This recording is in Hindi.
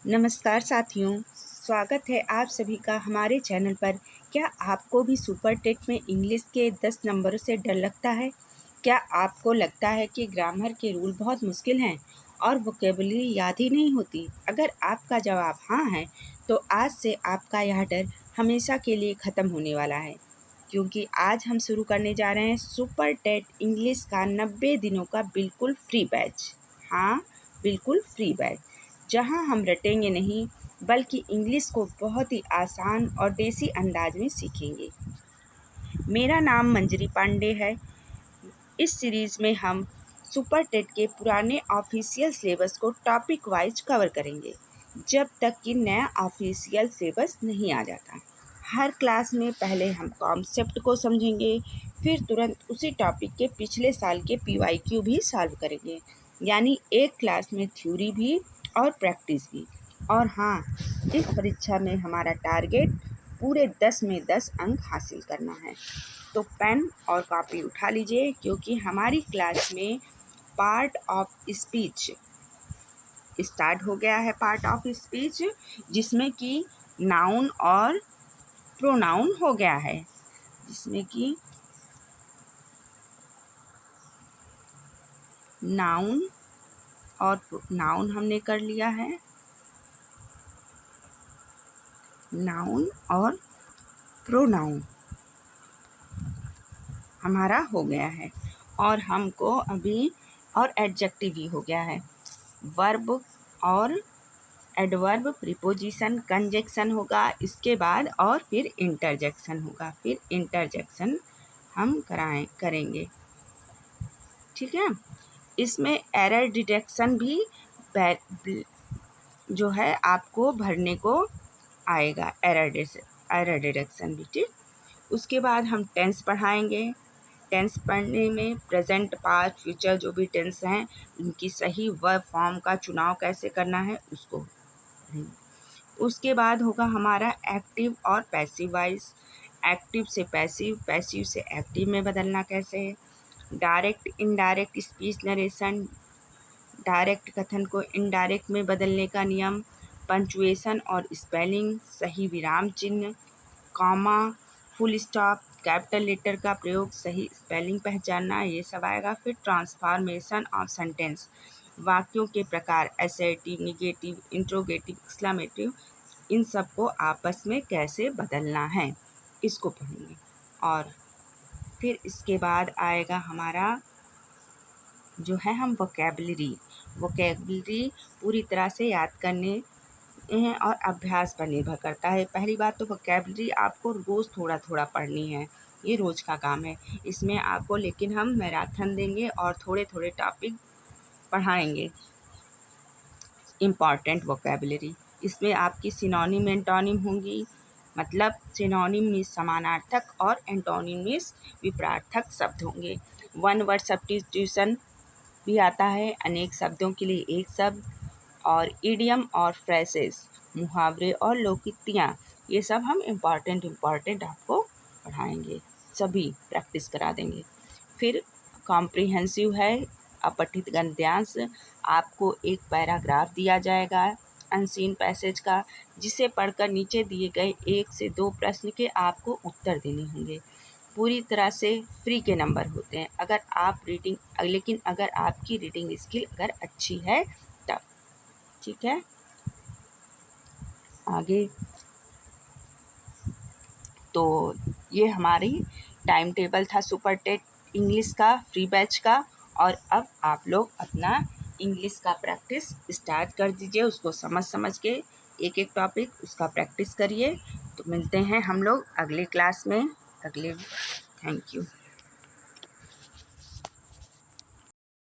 नमस्कार साथियों, स्वागत है आप सभी का हमारे चैनल पर। क्या आपको भी सुपर टेट में इंग्लिश के 10 नंबरों से डर लगता है? क्या आपको लगता है कि ग्रामर के रूल बहुत मुश्किल हैं और वोकेबुलरी याद ही नहीं होती? अगर आपका जवाब हाँ है, तो आज से आपका यह डर हमेशा के लिए ख़त्म होने वाला है, क्योंकि आज हम शुरू करने जा रहे हैं सुपर टेट इंग्लिश का 90 दिनों का बिल्कुल फ्री बैच। हाँ, बिल्कुल फ्री बैच, जहां हम रटेंगे नहीं बल्कि इंग्लिश को बहुत ही आसान और देसी अंदाज में सीखेंगे। मेरा नाम मंजरी पांडे है। इस सीरीज़ में हम सुपर टेट के पुराने ऑफिशियल सिलेबस को टॉपिक वाइज कवर करेंगे, जब तक कि नया ऑफिशियल सिलेबस नहीं आ जाता। हर क्लास में पहले हम कॉन्सेप्ट को समझेंगे, फिर तुरंत उसी टॉपिक के पिछले साल के PYQ भी सॉल्व करेंगे, यानी एक क्लास में थ्योरी भी और प्रैक्टिस भी। और हाँ, इस परीक्षा में हमारा टारगेट पूरे 10 में 10 अंक हासिल करना है। तो पेन और कॉपी उठा लीजिए, क्योंकि हमारी क्लास में पार्ट ऑफ स्पीच स्टार्ट हो गया है। पार्ट ऑफ स्पीच जिसमें कि नाउन और प्रोनाउन हो गया है, जिसमें कि नाउन और नाउन हमने कर लिया है, नाउन और प्रोनाउन हमारा हो गया है। और हमको अभी और एडजेक्टिव भी हो गया है। वर्ब और एडवर्ब, प्रीपोजिशन, कंजक्शन होगा इसके बाद, और फिर इंटरजेक्शन होगा। फिर इंटरजेक्शन हम करेंगे, ठीक है। इसमें एरर डिटेक्शन भी जो है आपको भरने को आएगा, एरर डिटेक्शन भी, ठीक। उसके बाद हम टेंस पढ़ाएंगे। टेंस पढ़ने में प्रेजेंट, पास्ट, फ्यूचर जो भी टेंस हैं उनकी सही वर्ब फॉर्म का चुनाव कैसे करना है उसको पढ़ेंगे। उसके बाद होगा हमारा एक्टिव और पैसिव वॉइस। एक्टिव से पैसिव, पैसिव से एक्टिव में बदलना कैसे है। Direct indirect speech narration, direct कथन को इनडायरेक्ट में बदलने का नियम। पंचुएशन और स्पेलिंग, सही विराम चिन्ह, comma, full stop, capital letter का प्रयोग, सही स्पेलिंग पहचानना, ये सब आएगा। फिर ट्रांसफॉर्मेशन ऑफ सेंटेंस, वाक्यों के प्रकार, असर्टिव, निगेटिव, इंट्रोगेटिव, एक्सक्लेमेटिव, इन सब को आपस में कैसे बदलना है, इसको पढ़ेंगे। और फिर इसके बाद आएगा हमारा जो है हम वोकेबलरी पूरी तरह से याद करने हैं और अभ्यास पर निर्भर करता है। पहली बात तो वोकेबलरी आपको रोज़ थोड़ा थोड़ा पढ़नी है, ये रोज़ का काम है। इसमें आपको लेकिन हम मैराथन देंगे और थोड़े थोड़े टॉपिक पढ़ाएंगे। इम्पॉर्टेंट वोकेबलरी, इसमें आपकी सिनोनिम एंटोनिम होंगी। मतलब सिनोनिम मीन्स समानार्थक और एंटोनिम मीन्स विपरीतार्थक शब्द होंगे। वन वर्ड सब्स्टिट्यूशन भी आता है, अनेक शब्दों के लिए एक शब्द। और इडियम और फ्रेजेस, मुहावरे और लोकोक्तियाँ, ये सब हम इम्पॉर्टेंट आपको पढ़ाएंगे, सभी प्रैक्टिस करा देंगे। फिर कॉम्प्रिहेंसिव है अपठित गद्यांश। आपको एक पैराग्राफ दिया जाएगा अनसीन पैसेज का, जिसे पढ़कर नीचे दिए गए 1 से 2 प्रश्न के आपको उत्तर देने होंगे। पूरी तरह से फ्री के नंबर होते हैं अगर आप लेकिन अगर आपकी रीडिंग स्किल अगर अच्छी है तब, ठीक है। आगे तो ये हमारी टाइम टेबल था सुपर टेट इंग्लिश का फ्री बैच का। और अब आप लोग अपना इंग्लिश का प्रैक्टिस स्टार्ट कर दीजिए, उसको समझ के एक एक टॉपिक उसका प्रैक्टिस करिए। तो मिलते हैं हम लोग अगले क्लास में, थैंक यू।